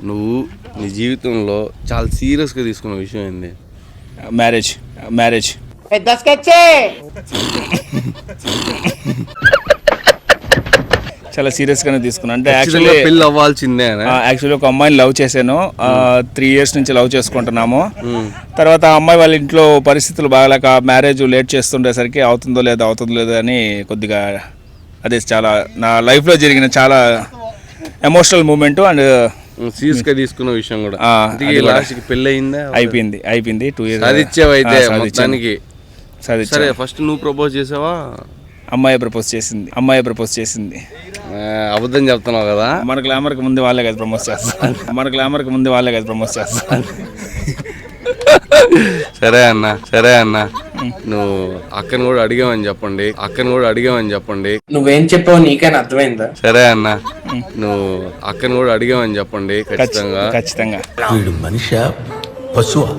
నువ్వు నీ జీవితంలో చాలా సీరియస్గా తీసుకున్న విషయం ఏంది? మ్యారేజ్ చాలా సీరియస్గానే తీసుకున్నాను. అంటే యాక్చువల్లీ పెళ్ళి అవ్వాల్సిందే. యాక్చువల్లీ ఒక అమ్మాయిని లవ్ చేశాను. 3 years నుంచి లవ్ చేసుకుంటున్నాము. తర్వాత ఆ అమ్మాయి వాళ్ళ ఇంట్లో పరిస్థితులు బాగాలేక మ్యారేజ్ లేట్ చేస్తుండేసరికి అవుతుందో లేదో అని కొద్దిగా అదే చాలా నా లైఫ్లో జరిగిన చాలా ఎమోషనల్ మూమెంట్. అండ్ సీరియస్గా తీసుకున్న విషయం కూడా లాస్ట్కి పెళ్ళి అయిందా? అయిపోయింది 2 years. చదివించావైతే మొత్తానికి. సరే, ఫస్ట్ నువ్వు ప్రపోజ్ చేసావా? అమ్మాయి ప్రపోజ్ చేసింది. అబద్ధం చెప్తున్నావు కదా. మన గ్లామర్కి ముందు వాళ్ళే కదా ప్రమోట్ చేస్తారు. సరే అన్న నువ్వు అక్కని కూడా అడిగామని చెప్పండి. నువ్వేం చెప్పావు నీకైనా అర్థమైందా? సరే అన్న నువ్వు అక్కని కూడా అడిగామని చెప్పండి. ఖచ్చితంగా ఖచ్చితంగా. వీడు మనిషి పశువా?